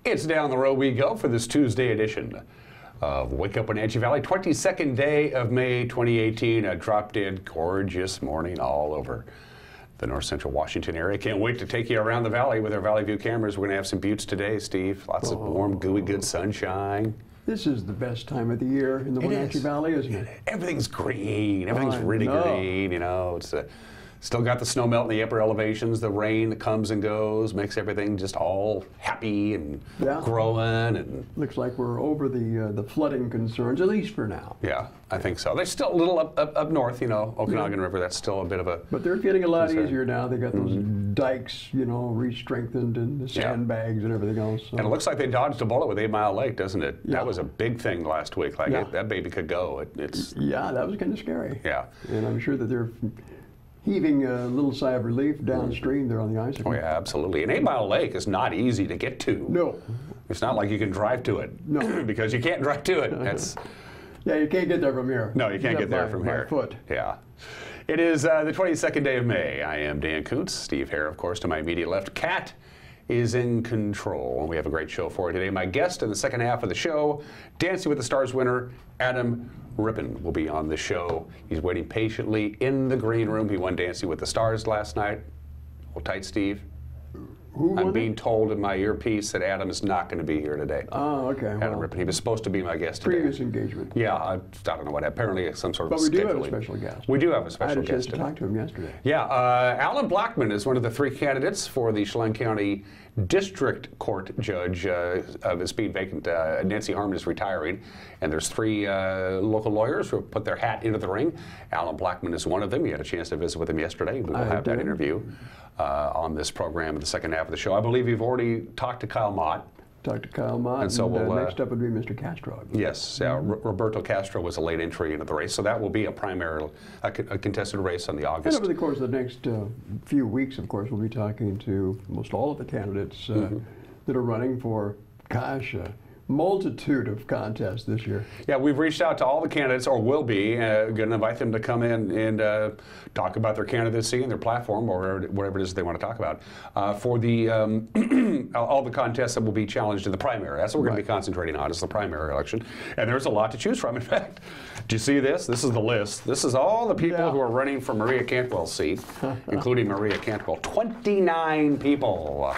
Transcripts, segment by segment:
It's down the road we go for this Tuesday edition of Wake Up Wenatchee Valley. 22nd day of May 2018. A drop-dead gorgeous morning all over the north central Washington area. Can't wait to take you around the valley with our Valley View cameras. We're going to have some buttes today, Steve. Lots of warm, gooey, good sunshine. This is the best time of the year in the Wenatchee Valley, isn't it? Everything's green. Everything's really green. You know, it's still got the snow melt in the upper elevations. The rain that comes and goes makes everything just all happy and growing. And looks like we're over the flooding concerns, at least for now. Yeah, I think so. They're still a little up north, you know, Okanagan River. That's still a bit of a. But they're getting a lot easier now. They got those dikes, you know, re-strengthened and the sandbags and everything else. So. And it looks like they dodged a bullet with 8 Mile Lake, doesn't it? Yeah. That was a big thing last week. Like that baby could go. Yeah, that was kind of scary. Yeah. And I'm sure that they're heaving a little sigh of relief downstream there on the ice. Oh yeah, absolutely. And 8 Mile Lake is not easy to get to. No. It's not like you can drive to it. No. Because you can't drive to it. That's. Yeah, you can't get there from here. No, you can't get there from here. By foot. Yeah. It is the 22nd day of May. I am Dan Kuntz. Steve Hare, of course, to my immediate left. Kat is in control. We have a great show for you today. My guest in the second half of the show, Dancing with the Stars winner, Adam Rippon, will be on the show. He's waiting patiently in the green room. He won Dancing with the Stars last night. Hold tight, Steve. I'm being told in my earpiece that Adam is not going to be here today. Oh, okay. Adam Rippon. He was supposed to be my guest today. Previous engagement. Yeah, I don't know what. Apparently, some sort of. But we do scheduling. have a special guest. We do have a special guest. I had a chance to talk to him yesterday. Yeah, Alan Blackman is one of the 3 candidates for the Chelan County District Court Judge of his being vacant. Nancy Harmon is retiring, and there's 3 local lawyers who have put their hat into the ring. Alan Blackman is one of them. You had a chance to visit with him yesterday. We will have that interview on this program in the second half of the show. I believe you've already talked to Kyle Mott. Talked to Kyle Mott, and so next up would be Mr. Castro. Yes, Roberto Castro was a late entry into the race, so that will be a primary, a contested race on the August. And over the course of the next few weeks, of course, we'll be talking to most all of the candidates that are running for, gosh, multitude of contests this year. Yeah, we've reached out to all the candidates, or will be, going to invite them to come in and talk about their candidacy and their platform, or whatever it is they want to talk about, for the all the contests that will be challenged in the primary. That's what we're going to be concentrating on, is the primary election. And there's a lot to choose from. In fact, do you see this? This is the list. This is all the people who are running for Maria Cantwell's seat, including Maria Cantwell. 29 people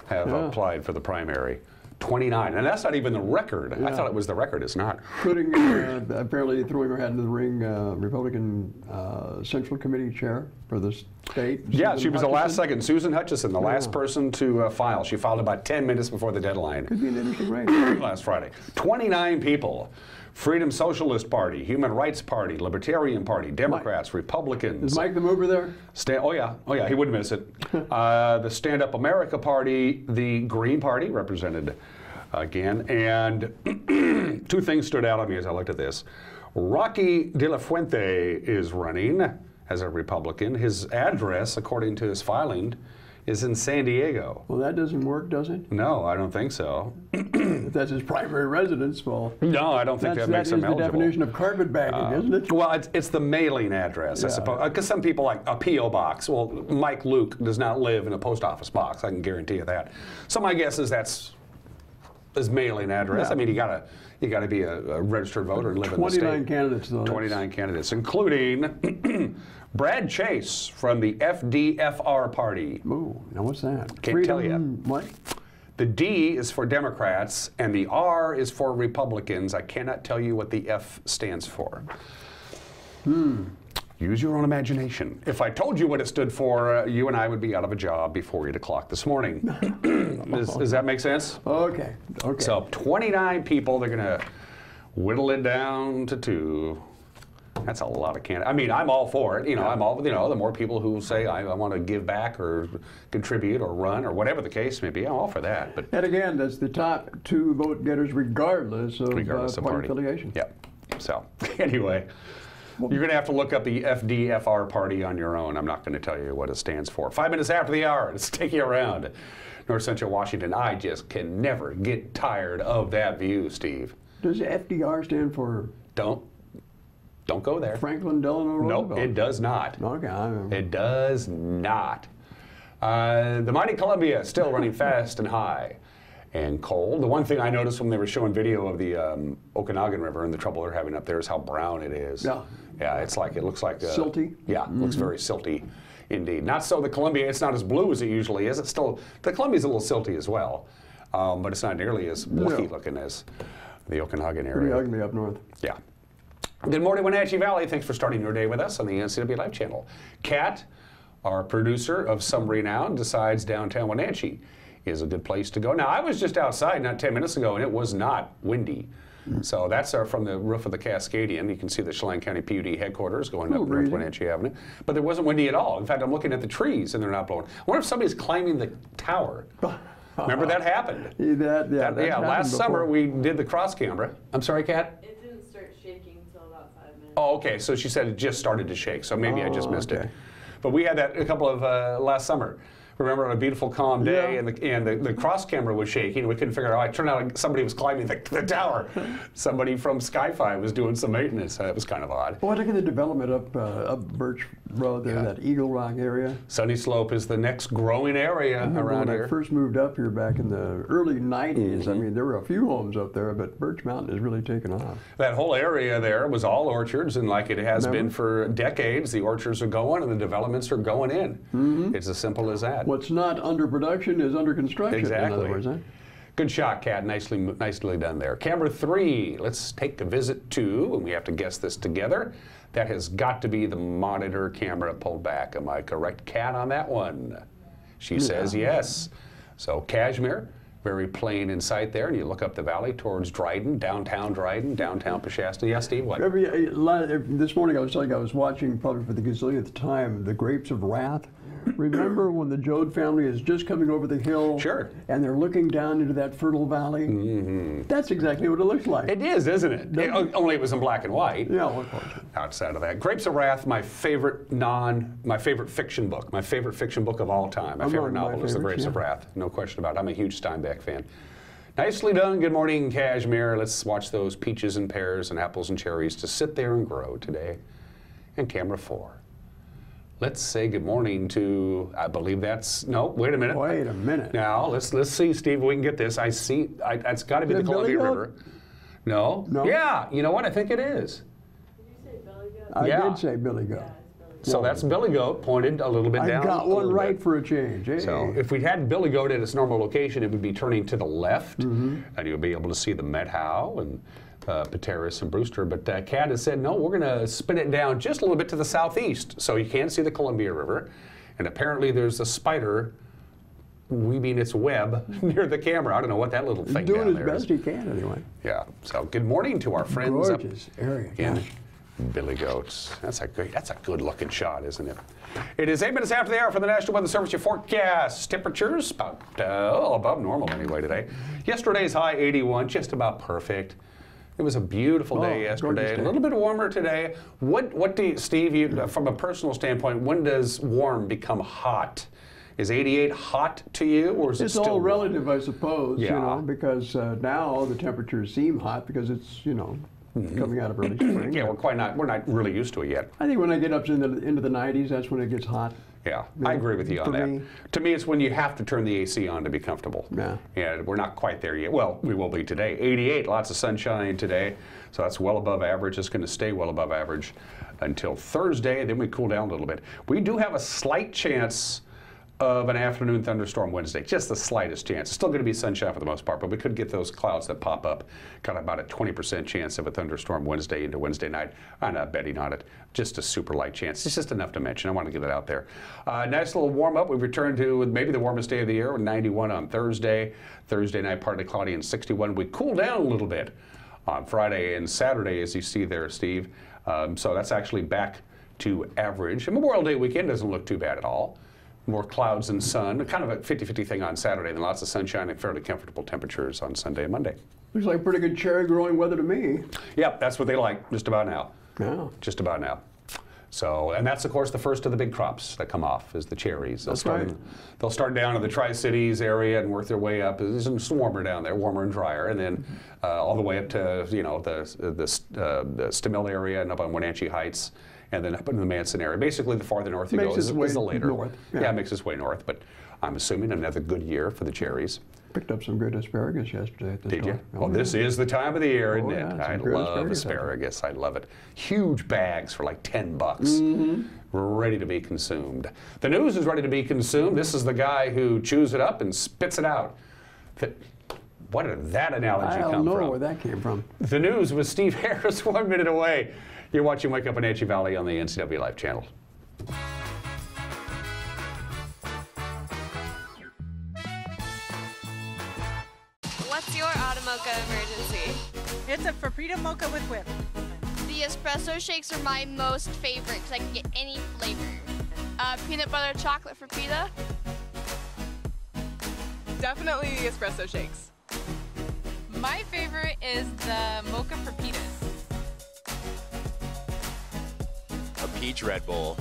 have applied for the primary. 29, and that's not even the record. I thought it was the record. It's not. Including apparently throwing her hat into the ring, Republican Central Committee chair for the state. Yeah, she was the last second. Susan Hutchison, the last person to file. She filed about 10 minutes before the deadline. Could be an interesting race. Last Friday. 29 people. Freedom Socialist Party, Human Rights Party, Libertarian Party, Democrats, Republicans. Is Mike the Mover there? Oh yeah, he wouldn't miss it. The Stand Up America Party, the Green Party, represented again. And 2 things stood out on me as I looked at this. Rocky De La Fuente is running as a Republican. His address, according to his filing, is in San Diego. Well, that doesn't work, does it? No, I don't think so. If that's his primary residence, well... No, I don't think that makes him eligible. That is the definition of carpetbagging, isn't it? Well, it's the mailing address, I suppose. Because some people like a P.O. box. Well, Mike Luke does not live in a post office box. I can guarantee you that. So my guess is that's his mailing address. I mean, you gotta be a registered voter and live in the state. 29 candidates, though. 29 candidates, including Brad Chase from the FDFR party. Ooh, now what's that? Can't tell you. What? The D is for Democrats, and the R is for Republicans. I cannot tell you what the F stands for. Use your own imagination. If I told you what it stood for, you and I would be out of a job before 8 o'clock this morning. Does that make sense? Okay. Okay. So 29 people, they're going to whittle it down to 2. That's a lot of candidates. I mean, I'm all for it. You know, I'm all, the more people who say I want to give back or contribute or run or whatever the case may be, I'm all for that. But and again, that's the top 2 vote getters regardless of party affiliation. Yep. So anyway, you're going to have to look up the FDFR party on your own. I'm not going to tell you what it stands for. 5 minutes after the hour, let's take you around north central Washington. I just can never get tired of that view, Steve. Does FDR stand for? Don't go there. Franklin Delano Roosevelt? Nope, it does not. Okay. It does not. The mighty Columbia still running fast and high and cold. The one thing I noticed when they were showing video of the Okanagan River and the trouble they're having up there is how brown it is. Yeah. Yeah, it looks like silty. Yeah, it looks very silty indeed. Not so the Columbia, it's not as blue as it usually is. It's still, the Columbia's a little silty as well, but it's not nearly as lucky looking as the Okanagan area. Pretty ugly up north. Yeah. Good morning, Wenatchee Valley. Thanks for starting your day with us on the NCW Live channel. Kat, our producer of some renown, decides downtown Wenatchee is a good place to go. Now, I was just outside not 10 minutes ago, and it was not windy. So that's from the roof of the Cascadian. You can see the Chelan County PUD headquarters going up North Wenatchee Avenue. But there wasn't windy at all. In fact, I'm looking at the trees, and they're not blowing. I wonder if somebody's climbing the tower. Remember that happened? Yeah, last summer we did the cross camera. I'm sorry, Kat? It didn't start shaking until about 5 minutes. Oh, okay. So she said it just started to shake. So maybe I just missed it. But we had that a couple of last summer. Remember, on a beautiful, calm day, and the cross camera was shaking. We couldn't figure it out. It turned out like somebody was climbing the tower. Somebody from Sky-Fi was doing some maintenance. That was kind of odd. Well, look at the development up Birch Road there, that Eagle Rock area. Sunny Slope is the next growing area around here. When I first moved up here back in the early 90s, I mean, there were a few homes up there, but Birch Mountain has really taken off. That whole area there was all orchards, and like it has been for decades, the orchards are going and the developments are going in. It's as simple as that. What's not under production is under construction. Exactly. In other words, huh? Good shot, Kat. Nicely done there. Camera 3. Let's take a visit to, and we have to guess this together. That has got to be the monitor camera pulled back. Am I correct, Kat, on that one? She says yes. So Cashmere, very plain in sight there, and you look up the valley towards Dryden, downtown Peshasta. Yeah, Steve, what? This morning I was telling you, I was watching, probably for the gazillionth time, The Grapes of Wrath. Remember when the Jode family is just coming over the hill? Sure. And they're looking down into that fertile valley? That's exactly what it looks like. It is, isn't it? Only it was in black and white. Yeah, of course. Outside of that. Grapes of Wrath, my favorite fiction book. My favorite fiction book of all time. My favorite novel is The Grapes of Wrath. No question about it. I'm a huge Steinbeck fan. Nicely done. Good morning, Cashmere. Let's watch those peaches and pears and apples and cherries to sit there and grow today. And camera 4. Let's say good morning to, I believe that's, no, wait a minute. Wait a minute. Now, let's see, Steve, if we can get this. It's got to be the Columbia River. No? No? Yeah, you know what? I think it is. Did you say Billy Goat? I did say Billy Goat. Yeah, it's Billy Goat. So that's Billy Goat, pointed a little bit down. I got one right for a change. Hey. So if we had Billy Goat at its normal location, it would be turning to the left, and you'll be able to see the Met Howe and Pateris and Brewster, but Kat has said, no, we're going to spin it down just a little bit to the southeast, so you can see the Columbia River, and apparently there's a spider weaving its web near the camera. I don't know what that little thing doing down there his best he can, anyway. Yeah, so good morning to our friends Gorgeous area. in Billy Goats. That's a good looking shot, isn't it? It is 8 minutes after the hour for the National Weather Service. Your forecast temperatures about above normal anyway today. Yesterday's high 81, just about perfect. It was a beautiful day yesterday. A little bit warmer today. What do you, Steve, from a personal standpoint, when does warm become hot? Is 88 hot to you, or is it still all warm? relative, I suppose, Yeah. you know, because now the temperatures seem hot because it's, you know, coming out of early spring. Yeah, we're not really used to it yet. I think when I get up into the 90s, that's when it gets hot. Yeah, I agree with you on that. To me, it's when you have to turn the AC on to be comfortable. Yeah. And we're not quite there yet. Well, we will be today. 88, lots of sunshine today. So that's well above average. It's going to stay well above average until Thursday. Then we cool down a little bit. We do have a slight chance of an afternoon thunderstorm Wednesday, just the slightest chance. It's still going to be sunshine for the most part, but we could get those clouds that pop up. Got about a 20% chance of a thunderstorm Wednesday into Wednesday night. I'm not betting on it, just a super light chance. It's just enough to mention. I want to get it out there. Nice little warm up. We've returned to maybe the warmest day of the year, 91 on Thursday. Thursday night, partly cloudy and 61. We cool down a little bit on Friday and Saturday, as you see there, Steve. So that's actually back to average. And Memorial Day weekend doesn't look too bad at all. More clouds and sun, kind of a 50-50 thing on Saturday, and lots of sunshine and fairly comfortable temperatures on Sunday and Monday. Looks like pretty good cherry growing weather to me. Yep, that's what they like just about now. Yeah. Just about now. So, and that's of course the first of the big crops that come off is the cherries. They'll start down in the Tri-Cities area and work their way up. It's warmer down there, warmer and drier, and then all the way up to the Stamil area and up on Wenatchee Heights. And then up in the Manson area. Basically, the farther north you go is the later. North. Yeah, it makes its way north. But I'm assuming another good year for the cherries. Picked up some good asparagus yesterday at the Did store. you? Well, this is the time of the year, isn't it? Yeah, I some good love asparagus. I love it. Huge bags for like $10. Ready to be consumed. The news is ready to be consumed. This is the guy who chews it up and spits it out. What did that analogy come from? I don't know where that came from. The news with Steve Harris, 1 minute away. You're watching Wake Up in Wenatchee Valley on the NCW Life channel. What's your Automocha emergency? It's a Paprika mocha with whip. The espresso shakes are my most favorite because I can get any flavor. Peanut butter chocolate for pita. Definitely the espresso shakes. My favorite is the mocha for pitas. A peach Red Bull.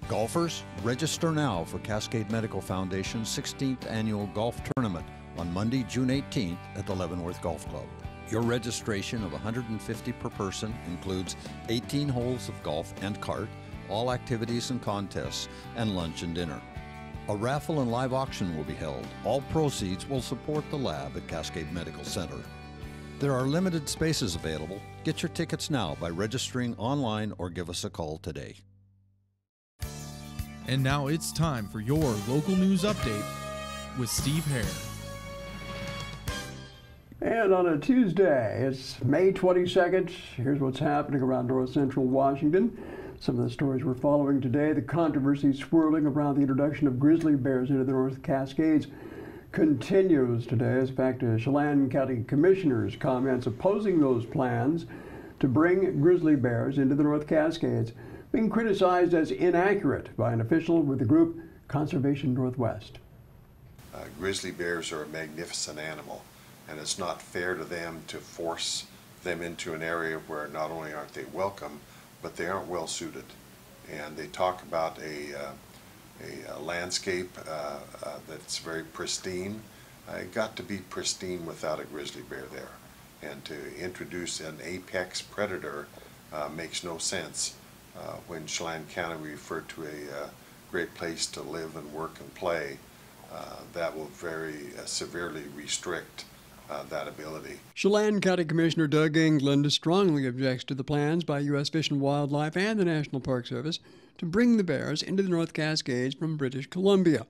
Golfers, register now for Cascade Medical Foundation's 16th Annual Golf Tournament on Monday, June 18th at the Leavenworth Golf Club. Your registration of $150 per person includes 18 holes of golf and cart, all activities and contests, and lunch and dinner. A raffle and live auction will be held. All proceeds will support the lab at Cascade Medical Center. There are limited spaces available. Get your tickets now by registering online or give us a call today. And now it's time for your local news update with Steve Hare. And on a Tuesday, it's May 22nd. Here's what's happening around north central Washington. Some of the stories we're following today: the controversy swirling around the introduction of grizzly bears into the North Cascades continues today. In fact, Chelan County Commissioner's comments opposing those plans to bring grizzly bears into the North Cascades being criticized as inaccurate by an official with the group Conservation Northwest. Grizzly bears are a magnificent animal, and it's not fair to them to force them into an area where not only aren't they welcome, but they aren't well suited. And they talk about a landscape that's very pristine. It got to be pristine without a grizzly bear there. And to introduce an apex predator makes no sense. When Chelan County referred to a great place to live and work and play, that will very severely restrict that ability. Chelan County Commissioner Doug England strongly objects to the plans by U.S. Fish and Wildlife and the National Park Service to bring the bears into the North Cascades from British Columbia.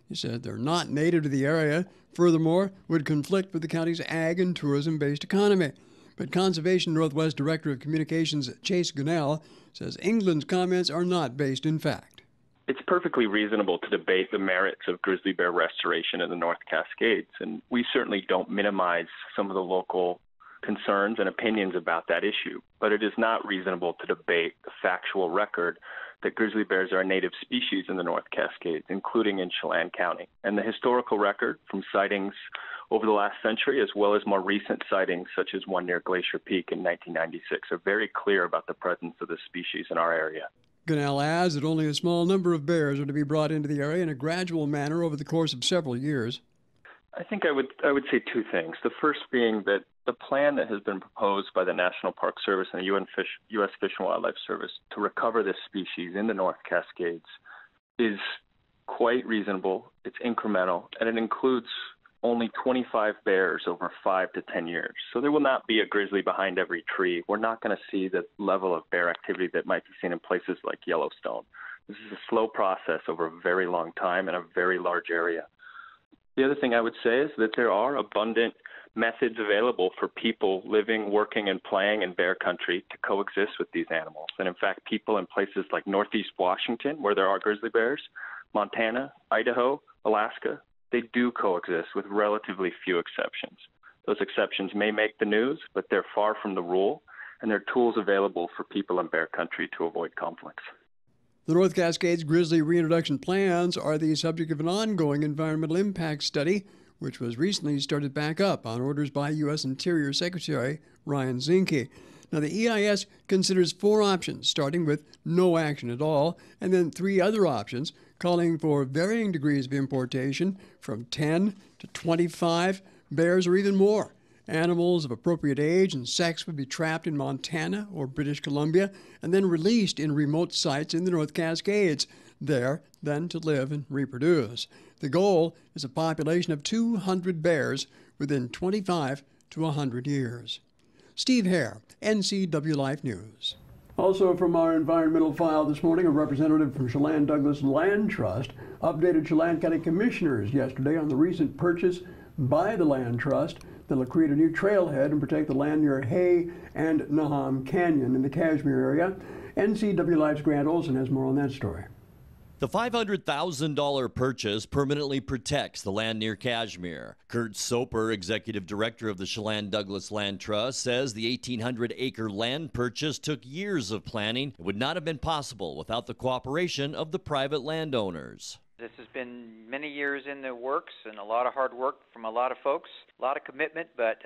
He said they're not native to the area, furthermore, would conflict with the county's ag and tourism-based economy. But Conservation Northwest Director of Communications Chase Gunnell says England's comments are not based in fact. It's perfectly reasonable to debate the merits of grizzly bear restoration in the North Cascades, and we certainly don't minimize some of the local concerns and opinions about that issue. But it is not reasonable to debate the factual record that grizzly bears are a native species in the North Cascades, including in Chelan County. And the historical record from sightings over the last century, as well as more recent sightings, such as one near Glacier Peak in 1996, are very clear about the presence of the species in our area. Gunnell adds that only a small number of bears are to be brought into the area in a gradual manner over the course of several years. I think I would say two things. The first being that the plan that has been proposed by the National Park Service and the U.S. Fish and Wildlife Service to recover this species in the North Cascades is quite reasonable, it's incremental, and it includes only 25 bears over 5 to 10 years. So there will not be a grizzly behind every tree. We're not going to see the level of bear activity that might be seen in places like Yellowstone. This is a slow process over a very long time in a very large area. The other thing I would say is that there are abundant methods available for people living, working, and playing in bear country to coexist with these animals. And in fact, people in places like Northeast Washington, where there are grizzly bears, Montana, Idaho, Alaska, they do coexist with relatively few exceptions. Those exceptions may make the news, but they're far from the rule, and there are tools available for people in bear country to avoid conflicts. The North Cascades grizzly reintroduction plans are the subject of an ongoing environmental impact study, which was recently started back up on orders by U.S. Interior Secretary Ryan Zinke. Now, the EIS considers 4 options, starting with no action at all, and then 3 other options calling for varying degrees of importation from 10 to 25 bears or even more. Animals of appropriate age and sex would be trapped in Montana or British Columbia and then released in remote sites in the North Cascades, there then to live and reproduce. The goal is a population of 200 bears within 25 to 100 years. Steve Hare, NCW Life News. Also from our environmental file this morning, a representative from Chelan Douglas Land Trust updated Chelan County Commissioners yesterday on the recent purchase by the Land Trust that will create a new trailhead and protect the land near Hay and Naham Canyon in the Kashmir area. NCW Life's Grant Olson has more on that story. The $500,000 purchase permanently protects the land near Kashmir. Kurt Soper, executive director of the Chelan Douglas Land Trust, says the 1,800-acre land purchase took years of planning. It would not have been possible without the cooperation of the private landowners. This has been many years in the works and a lot of hard work from a lot of folks, a lot of commitment, but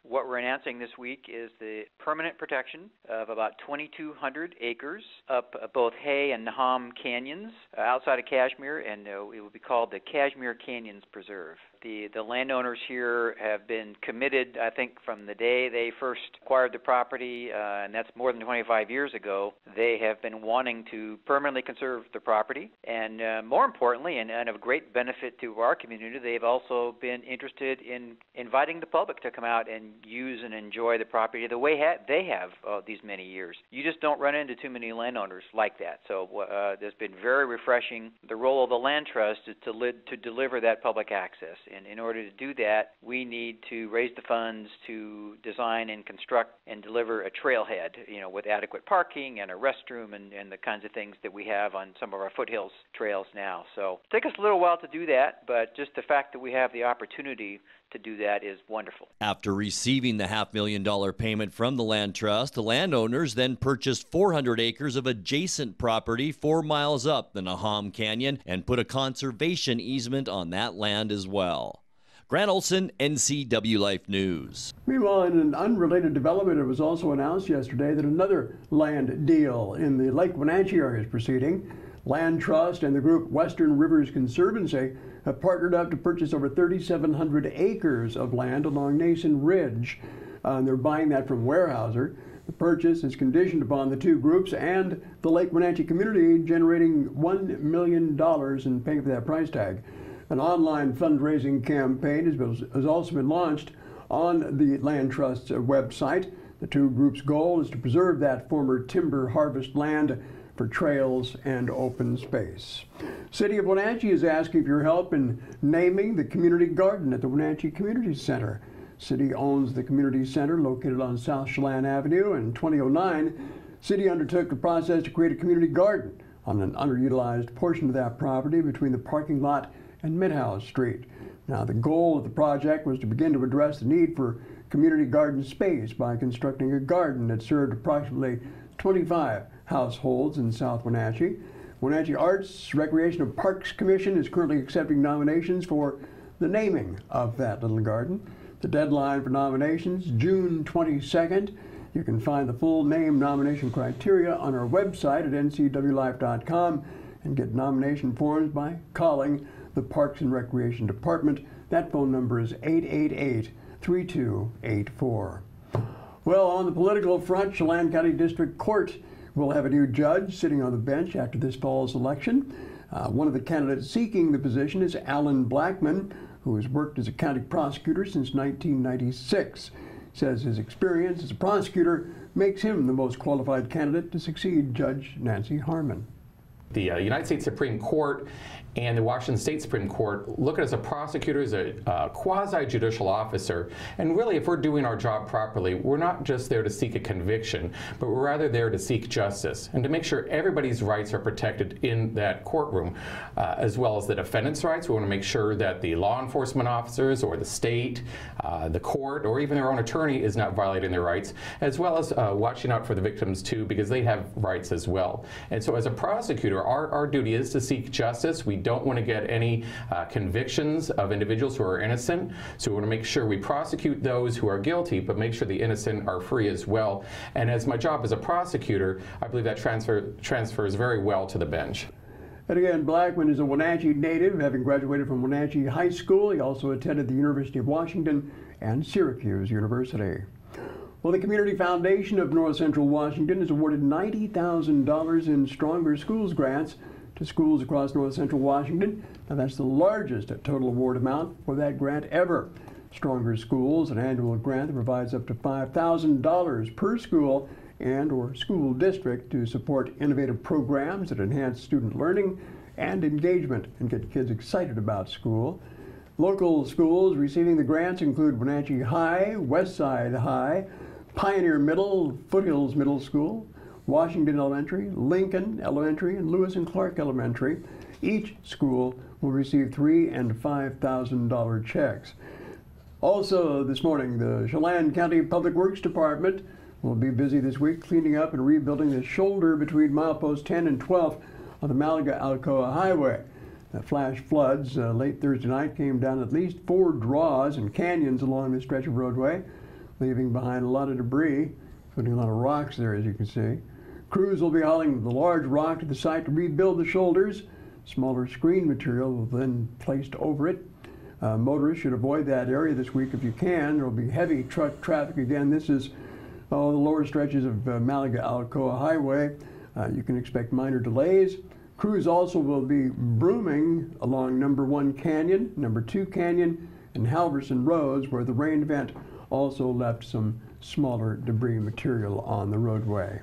what we're announcing this week is the permanent protection of about 2,200 acres up both Hay and Naham Canyons outside of Kashmir, and it will be called the Kashmir Canyons Preserve. The landowners here have been committed, I think, from the day they first acquired the property, and that's more than 25 years ago. They have been wanting to permanently conserve the property, and more importantly, and of great benefit to our community, they've also been interested in inviting the public to come out and use and enjoy the property the way they have these many years. You just don't run into too many landowners like that, so it's been very refreshing. The role of the Land Trust is to deliver that public access. And in order to do that, we need to raise the funds to design and construct and deliver a trailhead, with adequate parking and a restroom and the kinds of things that we have on some of our foothills trails now. So it takes us a little while to do that, but just the fact that we have the opportunity to do that is wonderful. After receiving the $500,000 payment from the Land Trust, the landowners then purchased 400 acres of adjacent property 4 miles up the Naham Canyon and put a conservation easement on that land as well. Grant Olson, NCW Life News. Meanwhile, in an unrelated development, it was also announced yesterday that another land deal in the Lake Wenatchee area is proceeding. Land Trust and the group Western Rivers Conservancy have partnered up to purchase over 3,700 acres of land along Nason Ridge. They're buying that from Weyerhaeuser. The purchase is conditioned upon the two groups and the Lake Wenatchee community generating $1 million in paying for that price tag. An online fundraising campaign has also been launched on the Land Trust's website. The two groups' goal is to preserve that former timber harvest land for trails and open space. City of Wenatchee is asking for your help in naming the community garden at the Wenatchee Community Center. City owns the community center located on South Chelan Avenue. In 2009, City undertook the process to create a community garden on an underutilized portion of that property between the parking lot and Midhouse Street. Now, the goal of the project was to begin to address the need for community garden space by constructing a garden that served approximately 25 households in South Wenatchee. Wenatchee Arts, Recreation and Parks Commission is currently accepting nominations for the naming of that little garden. The deadline for nominations, June 22nd. You can find the full name nomination criteria on our website at ncwlife.com and get nomination forms by calling the Parks and Recreation Department. That phone number is 888-3284. Well, on the political front, Chelan County District Court will have a new judge sitting on the bench after this fall's election. One of the candidates seeking the position is Alan Blackman, who has worked as a county prosecutor since 1996. Says his experience as a prosecutor makes him the most qualified candidate to succeed Judge Nancy Harmon. The United States Supreme Court and the Washington State Supreme Court look at us as a prosecutor, as a quasi-judicial officer, and really if we're doing our job properly, we're not just there to seek a conviction, but we're rather there to seek justice and to make sure everybody's rights are protected in that courtroom, as well as the defendant's rights. We want to make sure that the law enforcement officers or the state, the court, or even their own attorney is not violating their rights, as well as watching out for the victims too, because they have rights as well. And so as a prosecutor, our duty is to seek justice. We don't want to get any convictions of individuals who are innocent, so we want to make sure we prosecute those who are guilty, but make sure the innocent are free as well. And as my job as a prosecutor, I believe that transfers very well to the bench. And again, Blackman is a Wenatchee native, having graduated from Wenatchee High School. He also attended the University of Washington and Syracuse University. Well, the Community Foundation of North Central Washington has awarded $90,000 in Stronger Schools grants to schools across North Central Washington. Now, that's the largest total award amount for that grant ever. Stronger Schools, an annual grant that provides up to $5,000 per school and or school district to support innovative programs that enhance student learning and engagement and get kids excited about school. Local schools receiving the grants include Wenatchee High, Westside High, Pioneer Middle, Foothills Middle School, Washington Elementary, Lincoln Elementary, and Lewis and Clark Elementary. Each school will receive $3,000 and $5,000 checks. Also this morning, the Chelan County Public Works Department will be busy this week cleaning up and rebuilding the shoulder between mileposts 10 and 12 on the Malaga-Alcoa Highway. The flash floods late Thursday night came down at least 4 draws and canyons along this stretch of roadway, leaving behind a lot of debris, including a lot of rocks there, as you can see. Crews will be hauling the large rock to the site to rebuild the shoulders. Smaller screen material will then be placed over it. Motorists should avoid that area this week if you can. There will be heavy truck traffic again. This is the lower stretches of Malaga-Alcoa Highway. You can expect minor delays. Crews also will be brooming along number 1 Canyon, number 2 Canyon, and Halverson Roads, where the rain event also left some smaller debris material on the roadway.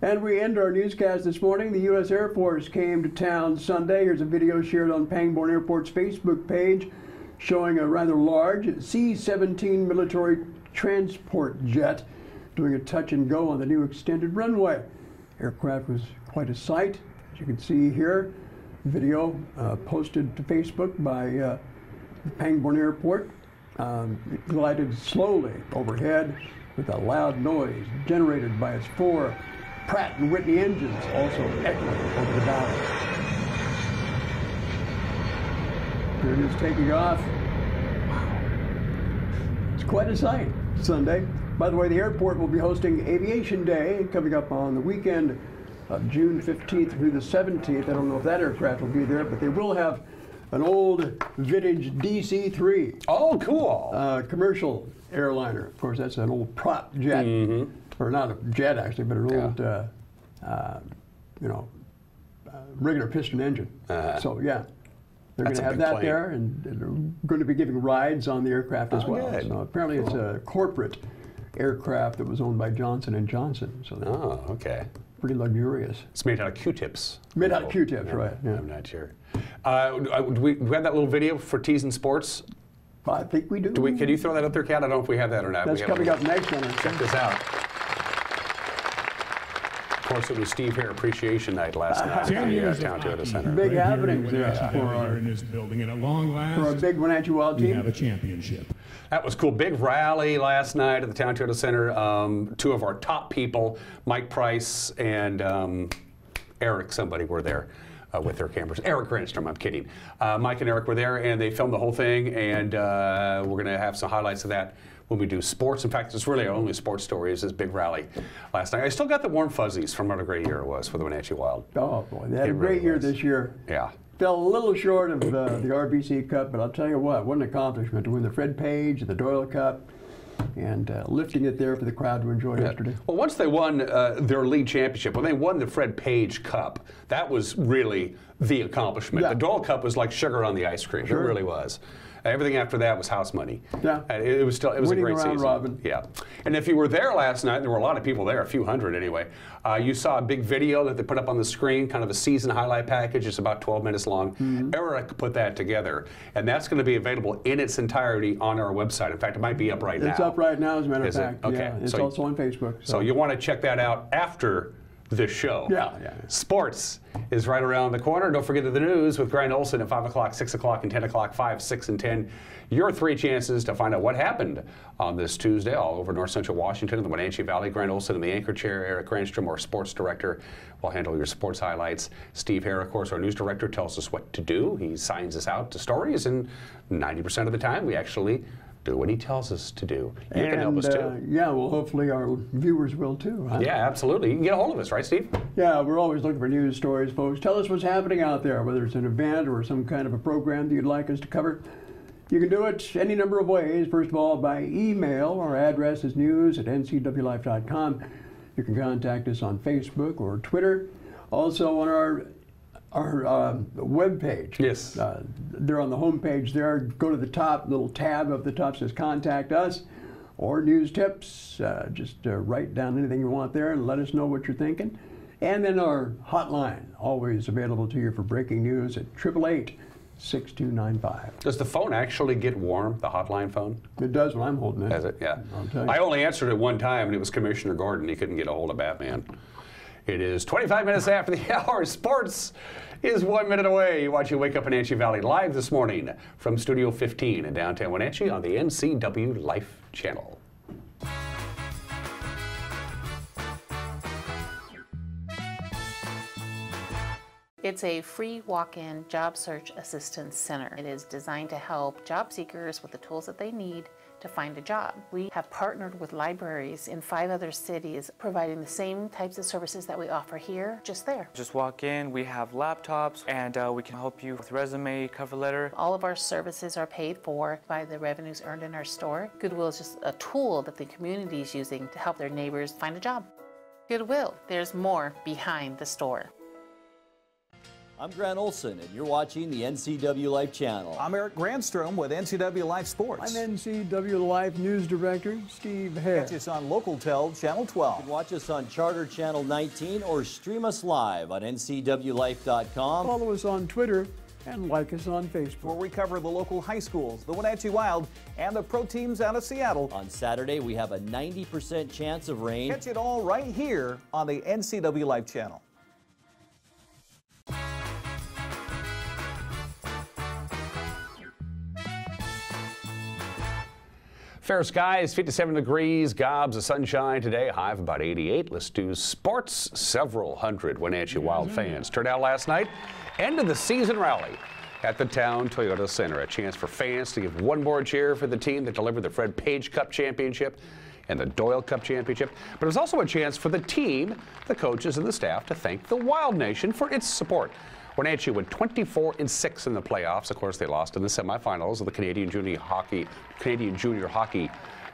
And we end our newscast this morning. The U.S. Air Force came to town Sunday. Here's a video shared on Pangbourne Airport's Facebook page showing a rather large C-17 military transport jet doing a touch and go on the new extended runway. Aircraft was quite a sight, as you can see here. Video posted to Facebook by Pangbourne Airport. It glided slowly overhead with a loud noise generated by its 4 Pratt & Whitney engines, also echoing over the valley. Here it is taking off. It's quite a sight Sunday. By the way, the airport will be hosting Aviation Day coming up on the weekend of June 15th through the 17th. I don't know if that aircraft will be there, but they will have an old vintage DC-3. Oh, cool. Commercial airliner. Of course, that's an old prop jet. Or not a jet, actually, but an old, regular piston engine. So, yeah. They're going to have that plane there, and they're going to be giving rides on the aircraft as well. Good. So apparently it's a corporate aircraft that was owned by Johnson & Johnson. So okay. Pretty luxurious. It's made out of Q-tips. Made out of Q-tips, right. Yeah. I'm not sure. We have that little video for Tees and Sports? I think we do. Can you throw that up there, Kat? I don't know if we have that or not. That's coming up next on our Check this out. Of course, it was Steve Hare Appreciation Night last night at the Town Toyota Center. Big happenings for in this building, and at long last, for a big Wenatchee Wild team. We have a championship. That was cool. Big rally last night at the Town Toyota Center. 2 of our top people, Mike Price and Eric, somebody, were there with their cameras. Eric Granstrom, I'm kidding. Mike and Eric were there, and they filmed the whole thing, and we're going to have some highlights of that when we do sports. In fact, it's really our only sports story is this big rally last night. I still got the warm fuzzies from what a great year it was for the Wenatchee Wild. Oh, boy. They had a great year this year. Yeah. Fell a little short of the RBC Cup, but I'll tell you what an accomplishment to win the Fred Page, the Doyle Cup, and lifting it there for the crowd to enjoy yesterday. Well, once they won their league championship, when they won the Fred Page Cup, that was really the accomplishment. Yeah. The Doyle Cup was like sugar on the ice cream. Sure. It really was. Everything after that was house money. Yeah. It was a great season. Robin. Yeah. And if you were there last night, there were a lot of people there, a few hundred anyway, you saw a big video that they put up on the screen, kind of a season highlight package. It's about 12 minutes long. Eric put that together, and that's going to be available in its entirety on our website. In fact, it might be up right now. It's up right now, as a matter of fact. Okay. Yeah, it's also on Facebook. So you want to check that out after the show. Yeah. Sports is right around the corner. Don't forget the news with Grant Olson at 5 o'clock, 6 o'clock, and 10 o'clock, 5, 6, and 10. Your 3 chances to find out what happened on this Tuesday all over North Central Washington and the Wenatchee Valley. Grant Olson in the anchor chair, Eric Granstrom, our sports director, will handle your sports highlights. Steve Hare, of course, our news director, tells us what to do. He signs us out to stories, and 90% of the time we actually do what he tells us to do. You can help us too. Yeah, well, hopefully our viewers will too. Huh? Yeah, absolutely. You can get a hold of us, right, Steve? Yeah, we're always looking for news stories, folks. Tell us what's happening out there, whether it's an event or some kind of a program that you'd like us to cover. You can do it any number of ways. First of all, by email. Our address is news@ncwlife.com. You can contact us on Facebook or Twitter. Also on our web page. Yes. They're on the home page there. Go to the top, little tab up the top says Contact Us or News Tips. Just write down anything you want there and let us know what you're thinking. And then our hotline, always available to you for breaking news at 888-6295. Does the phone actually get warm, the hotline phone? It does when I'm holding it. Does it? Yeah. I'll tell you. I only answered it one time, and it was Commissioner Gordon. He couldn't get a hold of Batman. It is 25 minutes after the hour. Sports is 1 minute away. You watch Wake Up Wenatchee Valley live this morning from Studio 15 in downtown Wenatchee on the NCW Life channel. It's a free walk-in job search assistance center. It is designed to help job seekers with the tools that they need to find a job. We have partnered with libraries in 5 other cities, providing the same types of services that we offer here, just there. Just walk in, we have laptops, and we can help you with resume, cover letter. All of our services are paid for by the revenues earned in our store. Goodwill is just a tool that the community is using to help their neighbors find a job. Goodwill, there's more behind the store. I'm Grant Olson, and you're watching the NCW Life channel. I'm Eric Grandstrom with NCW Life Sports. I'm NCW Life News Director Steve Hare. Catch us on Local Tel Channel 12. You can watch us on Charter Channel 19 or stream us live on ncwlife.com. Follow us on Twitter and like us on Facebook. Where we cover the local high schools, the Wenatchee Wild, and the pro teams out of Seattle. On Saturday, we have a 90% chance of rain. Catch it all right here on the NCW Life channel. Fair skies, 57 degrees, gobs of sunshine today, high of about 88. Let's do sports. Several hundred Wenatchee Wild fans turned out last night. End of the season rally at the Town Toyota Center. A chance for fans to give one more cheer for the team that delivered the Fred Page Cup Championship and the Doyle Cup Championship. But it was also a chance for the team, the coaches, and the staff to thank the Wild Nation for its support. Wenatchee went 24-6 in the playoffs. Of course, they lost in the semifinals of the Canadian Junior Hockey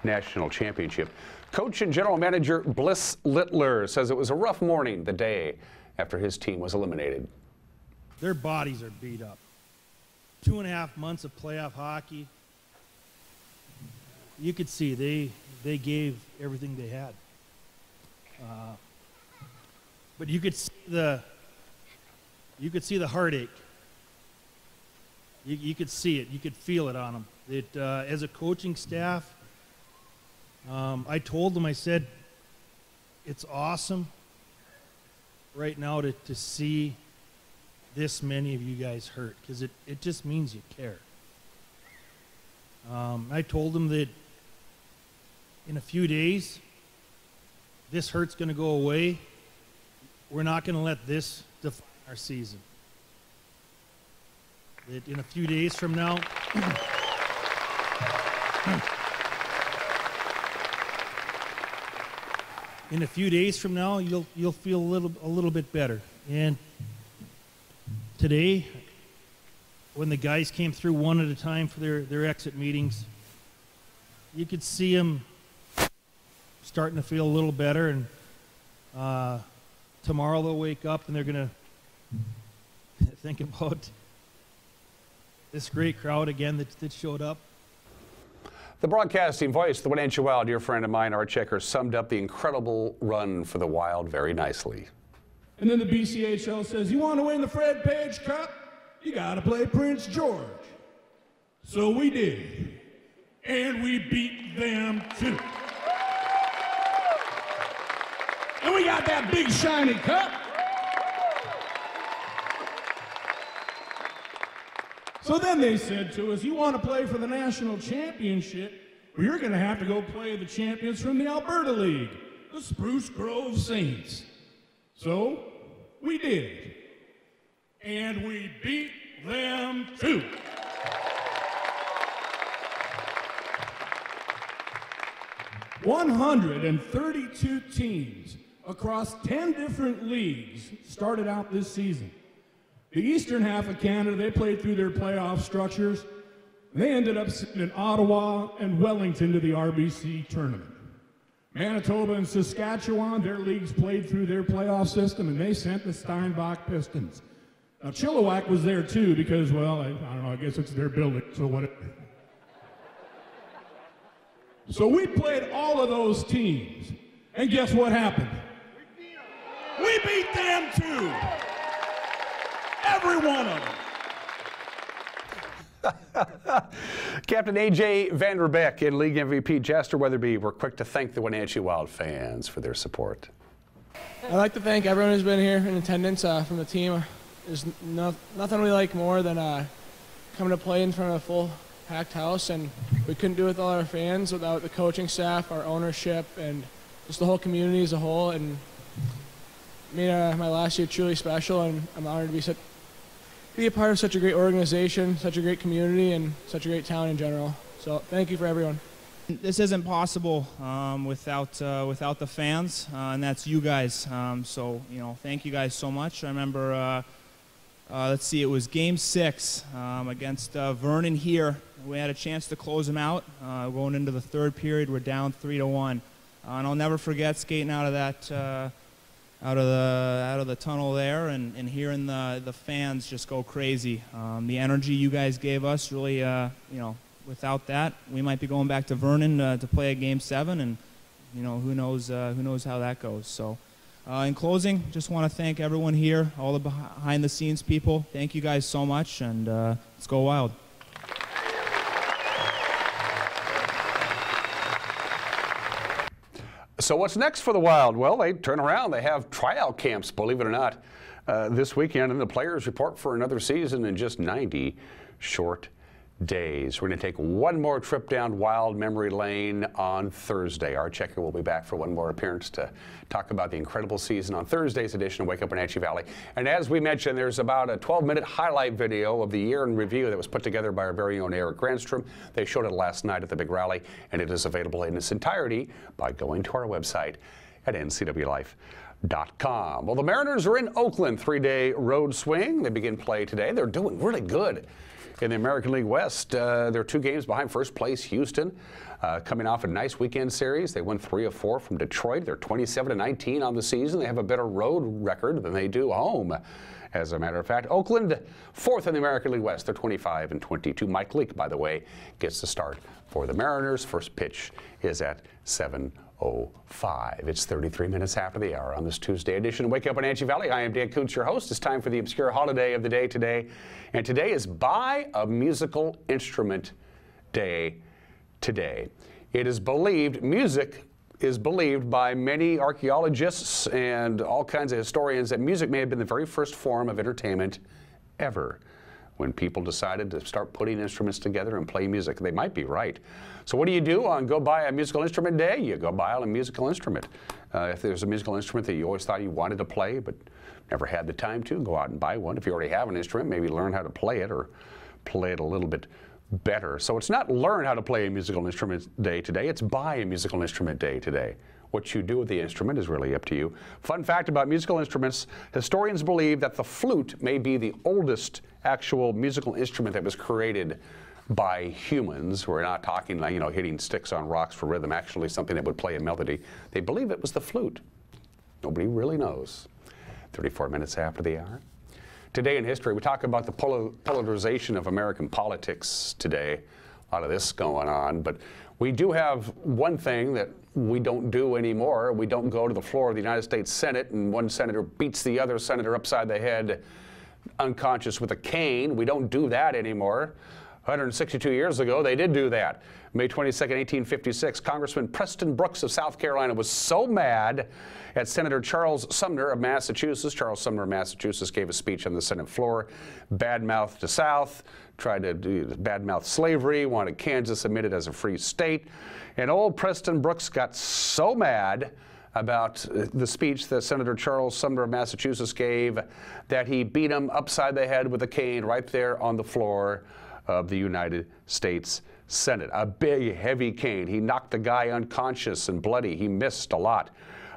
National Championship. Coach and General Manager Bliss Littler says it was a rough morning the day after his team was eliminated. Their bodies are beat up. 2.5 months of playoff hockey. You could see they gave everything they had. But you could see the heartache. You could see it. You could feel it on them. As a coaching staff, I told them, I said, it's awesome right now to see this many of you guys hurt, because it just means you care. I told them that in a few days, this hurt's going to go away. We're not going to let this define our season. That in a few days from now, you'll feel a little bit better. And today, when the guys came through one at a time for their exit meetings, you could see them starting to feel a little better. And tomorrow they'll wake up and they're going to think about this great crowd again that showed up. The broadcasting voice of the Wenatchee Wild, dear friend of mine, Art Checker, summed up the incredible run for the Wild very nicely. And then the BCHL says, you want to win the Fred Page Cup? You got to play Prince George. So we did. And we beat them too. And we got that big shiny cup. So then they said to us, you want to play for the national championship? Well, you're going to have to go play the champions from the Alberta League, the Spruce Grove Saints. So we did. And we beat them too. 132 teams across 10 different leagues started out this season. The eastern half of Canada, they played through their playoff structures. They ended up sitting in Ottawa and Wellington to the RBC tournament. Manitoba and Saskatchewan, their leagues played through their playoff system, and they sent the Steinbach Pistons. Now, Chilliwack was there too because, well, I don't know, I guess it's their building, so whatever. So we played all of those teams, and guess what happened? We beat them too. Every one of them. Captain A.J. Vanderbeek and League MVP Jester Weatherby were quick to thank the Wenatchee Wild fans for their support. I'd like to thank everyone who's been here in attendance from the team. There's nothing we like more than coming to play in front of a full packed house, and we couldn't do it with all our fans without the coaching staff, our ownership, and just the whole community as a whole. And made my last year truly special, and I'm honored to be a part of such a great organization, such a great community, and such a great town in general. So thank you for everyone. This isn't possible without the fans, and that's you guys. So thank you guys so much. I remember, let's see, it was Game 6 against Vernon here. We had a chance to close them out. Going into the third period, we're down 3-1, and I'll never forget skating out of that. Out of the tunnel there, and hearing the fans just go crazy. The energy you guys gave us really, without that, we might be going back to Vernon to play a Game 7, and who knows how that goes. So, in closing, just want to thank everyone here, all the behind-the-scenes people. Thank you guys so much, and let's go Wild. So what's next for the Wild? Well, they turn around. They have tryout camps, believe it or not, this weekend, and the players report for another season in just 90 short days. We're going to take one more trip down Wild memory lane on Thursday. Our checker will be back for one more appearance to talk about the incredible season on Thursday's edition of Wake Up Wenatchee Valley. And as we mentioned, there's about a 12-minute highlight video of the year in review that was put together by our very own Eric Granstrom. They showed it last night at the big rally, and it is available in its entirety by going to our website at ncwlife.com. Well, the Mariners are in Oakland, three-day road swing. They begin play today. They're doing really good in the American League West. They're 2 games behind first place Houston, coming off a nice weekend series. They won 3 of 4 from Detroit. They're 27-19 on the season. They have a better road record than they do home. As a matter of fact, Oakland 4th in the American League West. They're 25-22. Mike Leake, by the way, gets the start for the Mariners. First pitch is at 7:05. It's 33 minutes after the hour on this Tuesday edition of Wake Up Wenatchee Valley. I am Dan Kuntz, your host. It's time for the obscure holiday of the day today. And today is Buy a Musical Instrument Day today. It is believed, music is believed by many archaeologists and all kinds of historians that music may have been the very first form of entertainment ever. When people decided to start putting instruments together and play music. They might be right. So what do you do on Go Buy a Musical Instrument Day? You go buy a musical instrument. If there's a musical instrument that you always thought you wanted to play but never had the time to, go out and buy one. If you already have an instrument, maybe learn how to play it or play it a little bit better. So it's not learn how to play a musical instrument day today, it's buy a musical instrument day today. What you do with the instrument is really up to you. Fun fact about musical instruments, historians believe that the flute may be the oldest actual musical instrument that was created by humans. We're not talking like, hitting sticks on rocks for rhythm, actually something that would play a melody. They believe it was the flute. Nobody really knows. 34 minutes after the hour. Today in history, we talk about the polarization of American politics today. A lot of this going on, but we do have one thing that we don't do anymore. We don't go to the floor of the United States Senate and one senator beats the other senator upside the head unconscious with a cane. We don't do that anymore. 162 years ago, they did do that. May 22nd, 1856, Congressman Preston Brooks of South Carolina was so mad at Senator Charles Sumner of Massachusetts. Charles Sumner of Massachusetts gave a speech on the Senate floor, badmouthed the South, tried to badmouth slavery, wanted Kansas admitted as a free state. And old Preston Brooks got so mad about the speech that Senator Charles Sumner of Massachusetts gave that he beat him upside the head with a cane right there on the floor of the United States Senate. A big, heavy cane. He knocked the guy unconscious and bloody. He missed a lot.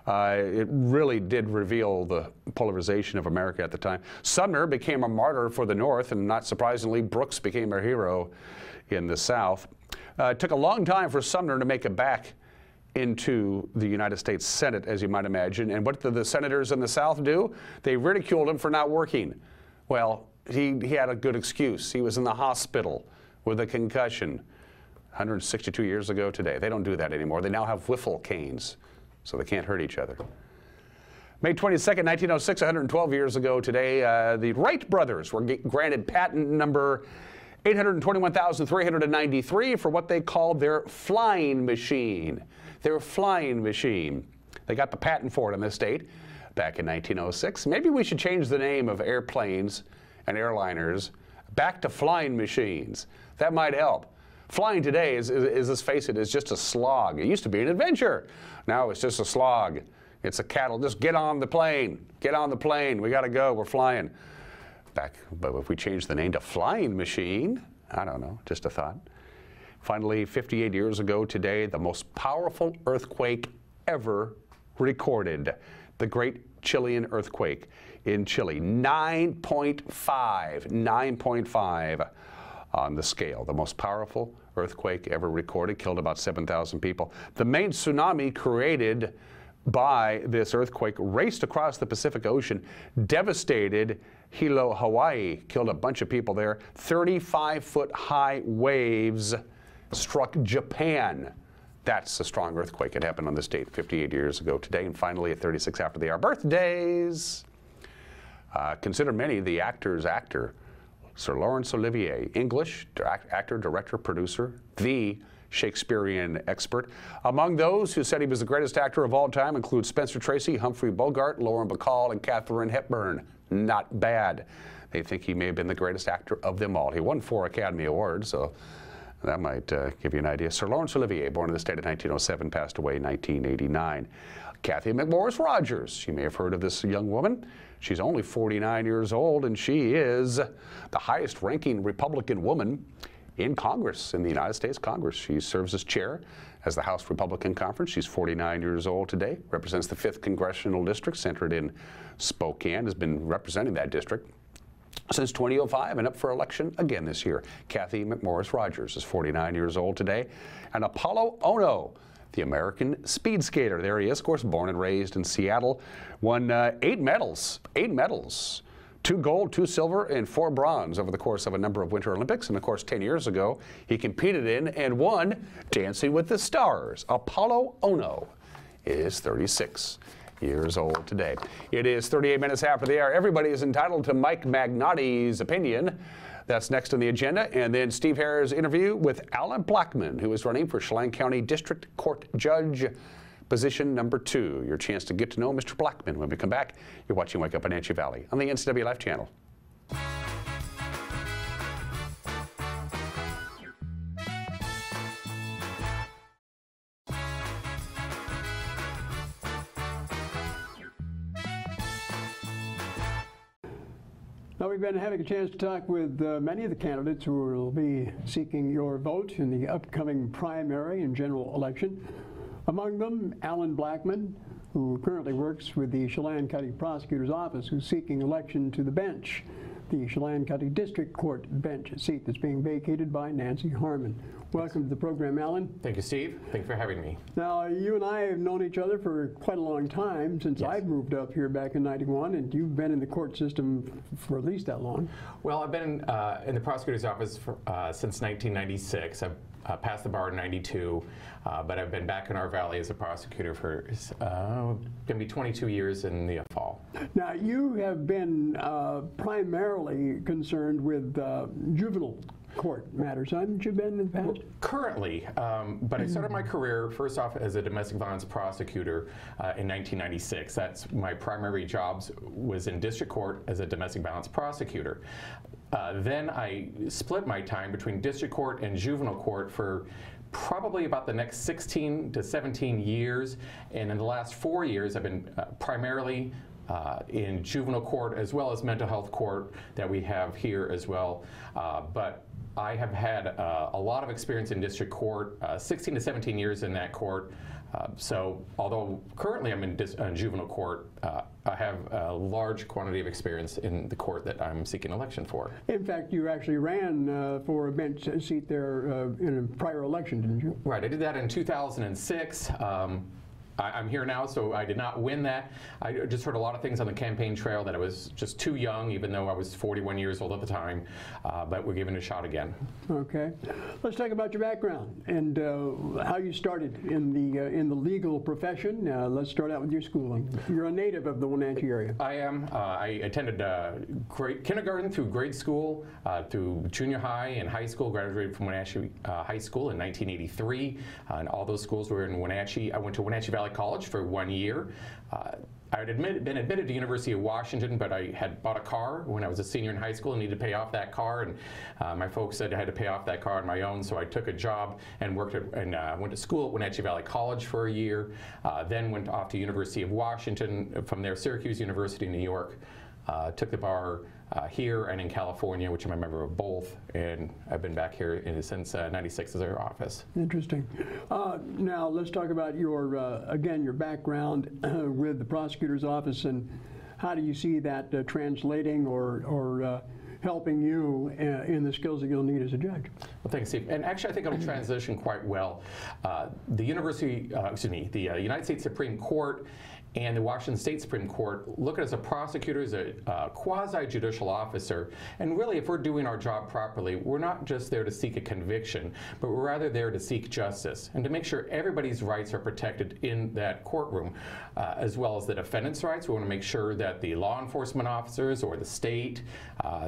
It really did reveal the polarization of America at the time. Sumner became a martyr for the North, and not surprisingly, Brooks became a hero in the South. It took a long time for Sumner to make it back into the United States Senate, as you might imagine. And what did the senators in the South do? They ridiculed him for not working. Well, he had a good excuse. He was in the hospital with a concussion 162 years ago today. They don't do that anymore. They now have wiffle canes, so they can't hurt each other. May 22nd, 1906, 112 years ago today, the Wright brothers were granted patent number 821,393 for what they called their flying machine. Their flying machine. They got the patent for it in this state back in 1906. Maybe we should change the name of airplanes and airliners back to flying machines. That might help. Flying today is let's face it, is just a slog. It used to be an adventure. Now it's just a slog. It's a cattle. Just get on the plane. Get on the plane. We got to go. We're flying. But if we change the name to flying machine, I don't know, just a thought. Finally, 58 years ago today, the most powerful earthquake ever recorded. The Great Chilean Earthquake in Chile. 9.5 on the scale. The most powerful earthquake ever recorded, killed about 7,000 people. The main tsunami created by this earthquake raced across the Pacific Ocean, devastated Hilo, Hawaii, killed a bunch of people there. 35-foot high waves struck Japan. That's a strong earthquake. It happened on this date 58 years ago today. And finally, at 36 after the hour, birthdays. Consider many the actor's actor, Sir Laurence Olivier, English actor, director, producer, the Shakespearean expert. Among those who said he was the greatest actor of all time include Spencer Tracy, Humphrey Bogart, Lauren Bacall, and Katharine Hepburn. Not bad. They think he may have been the greatest actor of them all. He won 4 Academy Awards, so that might give you an idea. Sir Laurence Olivier, born in the state of 1907, passed away in 1989. Kathy McMorris Rogers, you may have heard of this young woman. She's only 49 years old, and she is the highest-ranking Republican woman in Congress, in the United States Congress. She serves as chair as the House Republican Conference. She's 49 years old today, represents the 5th Congressional District, centered in Spokane, has been representing that district since 2005 and up for election again this year. Kathy McMorris Rogers is 49 years old today. And Apollo Ono, the American speed skater. There he is, of course, born and raised in Seattle, won 8 medals. 2 gold, 2 silver, and 4 bronze over the course of a number of Winter Olympics. And of course, 10 years ago, he competed in and won Dancing with the Stars. Apollo Ono is 36 years old today. It is 38 minutes after the hour. Everybody is entitled to Mike Magnotti's opinion. That's next on the agenda. And then Steve Hare's interview with Alan Blackman, who is running for Chelan County District Court Judge, position number 2. Your chance to get to know Mr. Blackman. When we come back, you're watching Wake Up Wenatchee Valley on the NCW Life channel. Now, we've been having a chance to talk with many of the candidates who will be seeking your vote in the upcoming primary and general election. Among them, Alan Blackman, who currently works with the Chelan County Prosecutor's Office, who's seeking election to the bench, the Chelan County District Court bench, a seat that's being vacated by Nancy Harmon. Welcome to the program, Alan. Thank you, Steve. Thanks for having me. Now, you and I have known each other for quite a long time, since I've moved up here back in '91, and you've been in the court system for at least that long. Well, I've been in the prosecutor's office for, since 1996. I've passed the bar in '92, but I've been back in our valley as a prosecutor for going to be 22 years in the fall. Now, you have been primarily concerned with juvenile court matters, haven't you been in the past? Currently, but I started my career first off as a domestic violence prosecutor in 1996. That's my primary jobs was in district court as a domestic violence prosecutor. Then I split my time between district court and juvenile court for probably about the next 16 to 17 years, and in the last 4 years I've been primarily in juvenile court as well as mental health court that we have here as well. But I have had a lot of experience in district court, 16 to 17 years in that court. So although currently I'm in juvenile court, I have a large quantity of experience in the court that I'm seeking election for. In fact, you actually ran for a bench seat there in a prior election, didn't you? Right, I did that in 2006. I'm here now, so I did not win that. I just heard a lot of things on the campaign trail that I was just too young, even though I was 41 years old at the time, but we're giving it a shot again. Okay. Let's talk about your background and how you started in the legal profession. Let's start out with your schooling. You're a native of the Wenatchee area. I am. I attended kindergarten through grade school, through junior high and high school, graduated from Wenatchee High School in 1983, and all those schools were in Wenatchee. I went to Wenatchee Valley College for 1 year. I had been admitted to University of Washington, but I had bought a car when I was a senior in high school and needed to pay off that car, and my folks said I had to pay off that car on my own, so I took a job and worked and went to school at Wenatchee Valley College for a year, then went off to University of Washington, from there Syracuse University in New York. Took the bar here and in California, which I'm a member of both, and I've been back here since '96 as our office. Interesting. Now let's talk about your again your background with the prosecutor's office, and how do you see that translating or helping you in the skills that you'll need as a judge? Well, thanks, Steve. And actually, I think it'll transition quite well. The United States Supreme Court and the Washington State Supreme Court look at us as a prosecutor, as a quasi-judicial officer, and really, if we're doing our job properly, we're not just there to seek a conviction, but we're rather there to seek justice and to make sure everybody's rights are protected in that courtroom, as well as the defendant's rights. We want to make sure that the law enforcement officers or the state,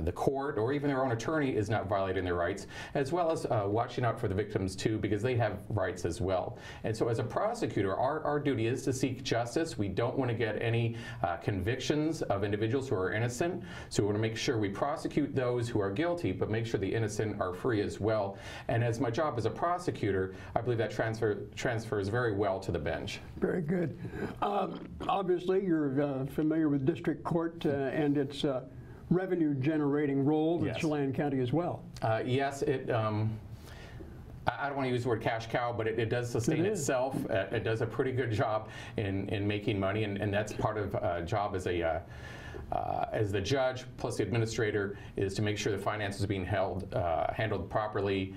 the court, or even their own attorney is not violating their rights, as well as watching out for the victims too, because they have rights as well. And so as a prosecutor, our duty is to seek justice. We don't want to get any convictions of individuals who are innocent, so we want to make sure we prosecute those who are guilty, but make sure the innocent are free as well. And as my job as a prosecutor, I believe that transfers very well to the bench. Very good. Obviously, you're familiar with district court and its revenue-generating role in Chelan County as well. Yes, it. I don't want to use the word cash cow, but it does sustain itself. It does a pretty good job in making money, and that's part of job as a as the judge plus the administrator is to make sure the finances are being handled properly.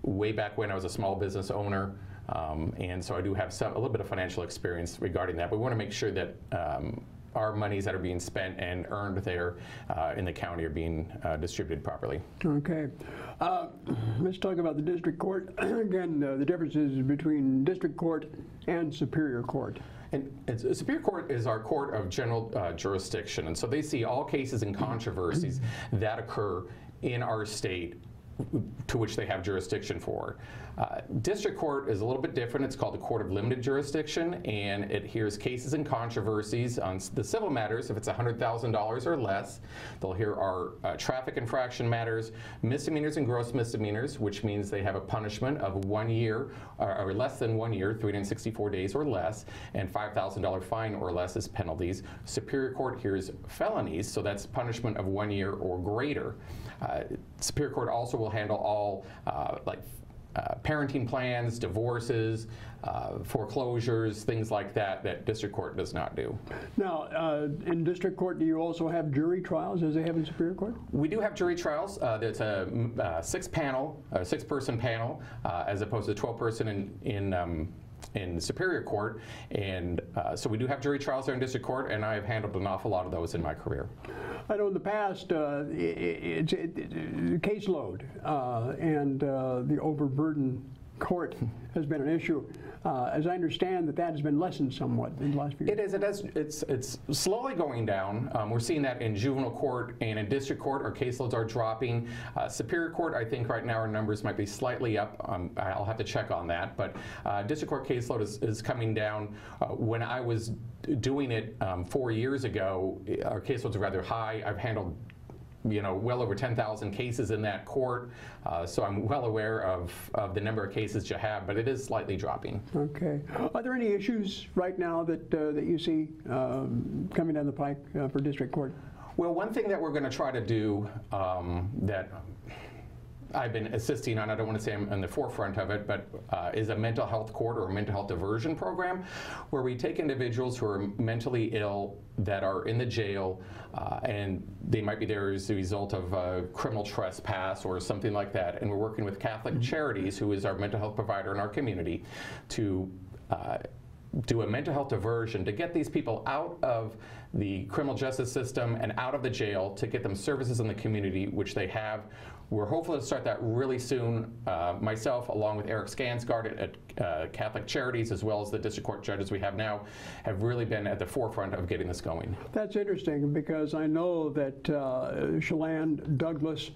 Way back when I was a small business owner, and so I do have a little bit of financial experience regarding that. But we want to make sure that our monies that are being spent and earned there in the county are being distributed properly. Okay. Let's talk about the district court. Again, the differences between district court and superior court. And Superior Court is our court of general jurisdiction, and so they see all cases and controversies that occur in our state to which they have jurisdiction for. District Court is a little bit different. It's called the Court of Limited Jurisdiction, and it hears cases and controversies on the civil matters. If it's $100,000 or less, they'll hear our traffic infraction matters, misdemeanors and gross misdemeanors, which means they have a punishment of 1 year or less than 1 year, 364 days or less, and $5,000 fine or less as penalties. Superior Court hears felonies, so that's punishment of 1 year or greater. Superior Court also will handle all parenting plans, divorces, foreclosures, things like that, that district court does not do. Now, in district court, do you also have jury trials as they have in Superior Court? We do have jury trials. There's a six-person panel, as opposed to 12-person in Superior Court, and so we do have jury trials there in district court, and I have handled an awful lot of those in my career. I know in the past, the caseload and the overburdened court has been an issue. As I understand that has been lessened somewhat in the last few years. It is. It's slowly going down. We're seeing that in juvenile court and in district court. Our caseloads are dropping. Superior Court, I think right now our numbers might be slightly up. I'll have to check on that. But district court caseload is coming down. When I was doing it 4 years ago, our caseloads are rather high. I've handled well over 10,000 cases in that court, so I'm well aware of the number of cases you have, but it is slightly dropping. Okay. Are there any issues right now that you see coming down the pike for district court? Well, one thing that we're going to try to do that I've been assisting on, I don't want to say I'm in the forefront of it, but is a mental health court or a mental health diversion program where we take individuals who are mentally ill that are in the jail and they might be there as a result of a criminal trespass or something like that, and we're working with Catholic Charities, who is our mental health provider in our community, to do a mental health diversion to get these people out of the criminal justice system and out of the jail to get them services in the community, which they have. We're hopeful to start that really soon. Myself, along with Eric Skansgard at Catholic Charities, as well as the district court judges we have now, have really been at the forefront of getting this going. That's interesting, because I know that Chelan, Douglas,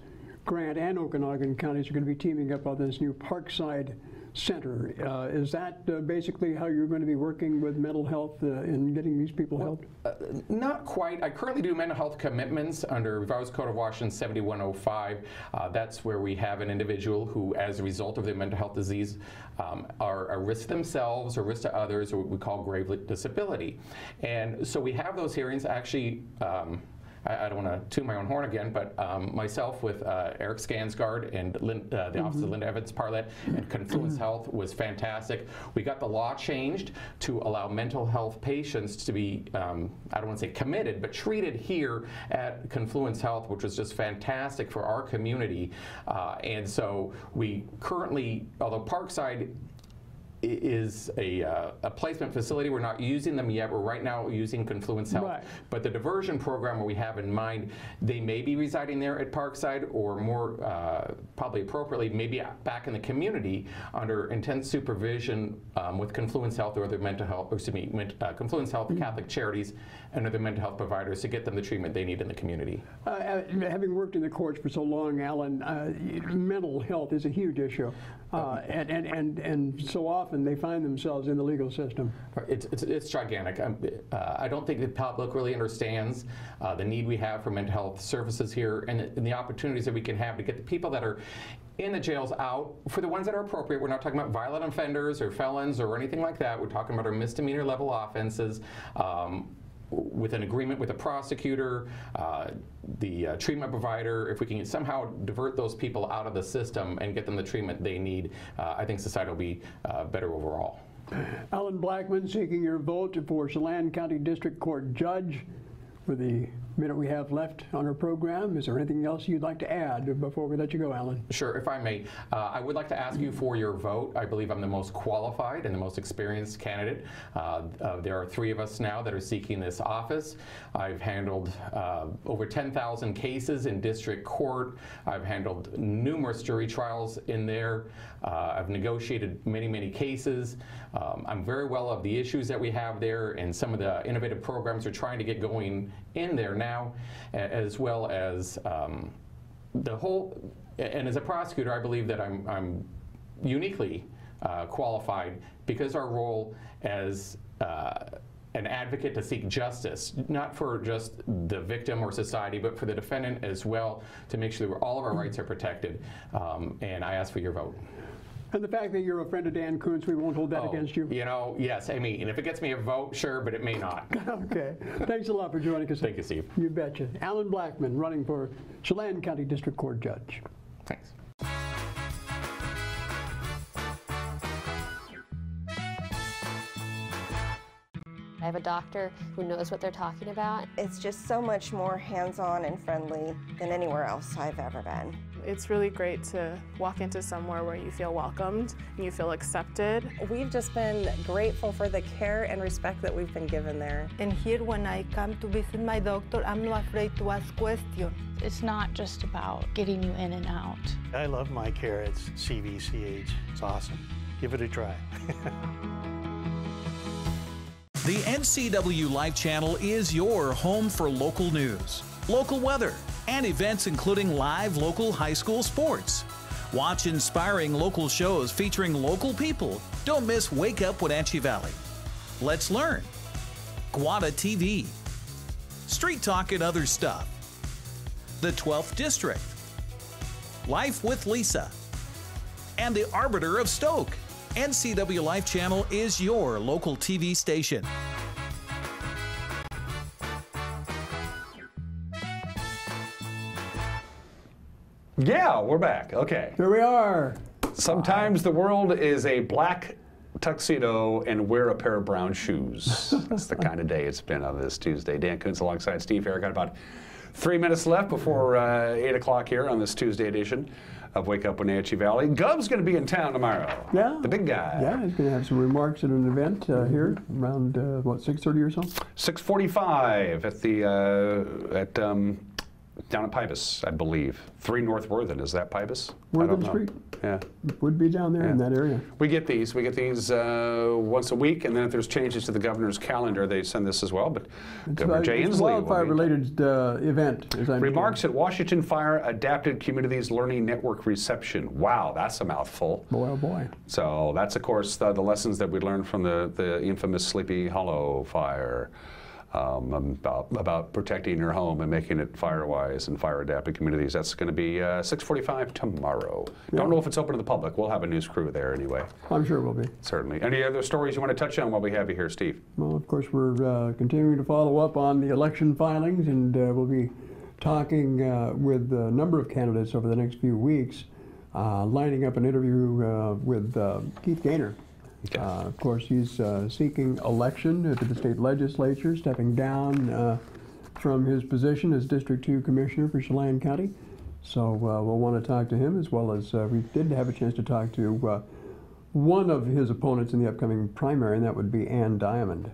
Grant, and Okanagan counties are going to be teaming up on this new Parkside Center. Is that basically how you're going to be working with mental health in getting these people helped? Not quite. I currently do mental health commitments under Revised Code of Washington 7105. That's where we have an individual who, as a result of their mental health disease, are a risk to themselves or risk to others, or what we call grave disability. And so we have those hearings. Actually, I don't want to toot my own horn again, but myself with Eric Skansgard and the Office of Linda Evans Parlett and Confluence Health was fantastic. We got the law changed to allow mental health patients to be, I don't want to say committed, but treated here at Confluence Health, which was just fantastic for our community. And so we currently, although Parkside is a placement facility. We're not using them yet. We're right now using Confluence Health. Right. But the diversion program we have in mind, they may be residing there at Parkside, or more probably appropriately, maybe back in the community under intense supervision with Confluence Health or other mental health, or excuse me, Confluence Health, Catholic Charities, and other mental health providers to get them the treatment they need in the community. Having worked in the courts for so long, Alan, mental health is a huge issue. And so often they find themselves in the legal system. It's gigantic. I don't think the public really understands the need we have for mental health services here, and the opportunities that we can have to get the people that are in the jails out, for the ones that are appropriate. We're not talking about violent offenders or felons or anything like that. We're talking about our misdemeanor level offenses. With an agreement with the prosecutor, the treatment provider, if we can somehow divert those people out of the system and get them the treatment they need, I think society will be better overall. Alan Blackman seeking your vote for Chelan County District Court Judge. For the minute we have left on our program, is there anything else you'd like to add before we let you go, Alan? Sure, if I may. I would like to ask you for your vote. I believe I'm the most qualified and the most experienced candidate. There are 3 of us now that are seeking this office. I've handled over 10,000 cases in district court. I've handled numerous jury trials in there. I've negotiated many, many cases. I'm very well of the issues that we have there and some of the innovative programs we're trying to get going in there now, as well as the whole, and as a prosecutor, I believe that I'm uniquely qualified because our role as an advocate to seek justice, not for just the victim or society, but for the defendant as well, to make sure that all of our rights are protected. And I ask for your vote. And the fact that you're a friend of Dan Kuntz, we won't hold that against you. You know, yes, I mean, and if it gets me a vote, sure, but it may not. Okay. Thanks a lot for joining us. Thank you, Steve. You betcha. Alan Blackman, running for Chelan County District Court Judge. Thanks. I have a doctor who knows what they're talking about. It's just so much more hands-on and friendly than anywhere else I've ever been. It's really great to walk into somewhere where you feel welcomed and you feel accepted. We've just been grateful for the care and respect that we've been given there. And here when I come to visit my doctor, I'm not afraid to ask questions. It's not just about getting you in and out. I love my care at CVCH. It's awesome. Give it a try. The NCW Live Channel is your home for local news, local weather, and events including live local high school sports. Watch inspiring local shows featuring local people. Don't miss Wake Up Wenatchee Valley. Let's Learn, Guada TV, Street Talk and Other Stuff, the 12th District, Life with Lisa, and the Arbiter of Stoke. NCW Live Channel is your local TV station. Yeah, we're back. Okay. Here we are. Sometimes the world is a black tuxedo and wear a pair of brown shoes. That's the kind of day it's been on this Tuesday. Dan Kuntz alongside Steve here. Got about 3 minutes left before 8 o'clock here on this Tuesday edition of Wake Up Wenatchee Valley. Gov's going to be in town tomorrow. Yeah. The big guy. Yeah, he's going to have some remarks at an event here around, what, 6:30 or so? 6:45 at the, down at Pybus, I believe. 3 North Worthen, is that Pybus? Worthen Street. Yeah. Would be down there in that area. We get these. Once a week, and then if there's changes to the governor's calendar, they send this as well. But Governor Jay Inslee. It's a wildfire-related event, as I Remarks at Washington Fire Adapted Communities Learning Network Reception. Wow, that's a mouthful. Boy, oh boy. So that's, of course, the lessons that we learned from the infamous Sleepy Hollow fire. About protecting your home and making it fire-wise and fire-adapted communities. That's going to be 6:45 tomorrow. Yeah. Don't know if it's open to the public. We'll have a news crew there anyway. I'm sure it will be. Certainly. Any other stories you want to touch on while we have you here, Steve? Well, of course, we're continuing to follow up on the election filings, and we'll be talking with a number of candidates over the next few weeks, lining up an interview with Keith Gaynor. Okay. Of course, he's seeking election to the state legislature, stepping down from his position as District 2 Commissioner for Chelan County. So we'll want to talk to him, as well as we did have a chance to talk to one of his opponents in the upcoming primary, and that would be Ann Diamond.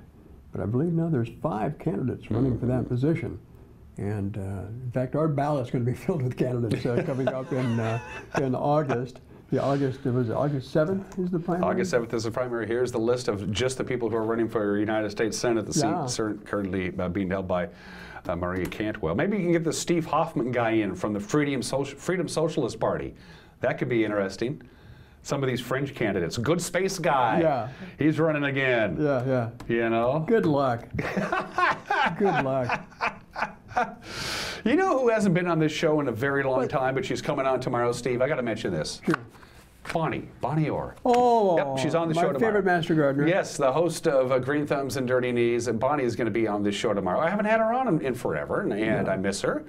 But I believe now there's 5 candidates running for that position. And in fact, our ballot's going to be filled with candidates coming up in August. Yeah, August 7th is the primary? August 7th is the primary. Here's the list of just the people who are running for United States Senate, the seat currently being held by Maria Cantwell. Maybe you can get the Steve Hoffman guy in from the Freedom Socialist Party. That could be interesting. Some of these fringe candidates. Good Space Guy. Yeah. He's running again. Yeah, yeah. You know? Good luck. Good luck. You know who hasn't been on this show in a very long time, but she's coming on tomorrow, Steve? I got to mention this. Sure. Bonnie Orr. Oh, yep, she's on the show tomorrow. My favorite Master Gardener. Yes, the host of Green Thumbs and Dirty Knees. And Bonnie is going to be on this show tomorrow. I haven't had her on in forever, and I miss her.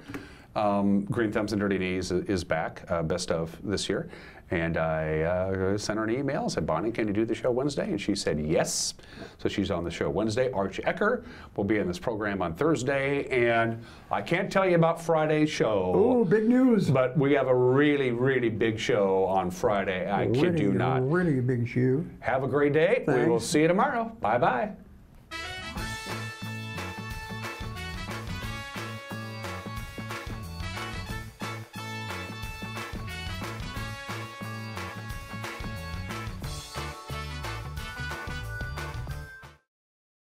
Green Thumbs and Dirty Knees is back, best of this year. And I sent her an email, said, Bonnie, can you do the show Wednesday? And she said yes. So she's on the show Wednesday. Arch Ecker will be in this program on Thursday. And I can't tell you about Friday's show. Oh, big news. But we have a really, really big show on Friday. I kid you not. Really big show. Have a great day. Thanks. We will see you tomorrow. Bye-bye.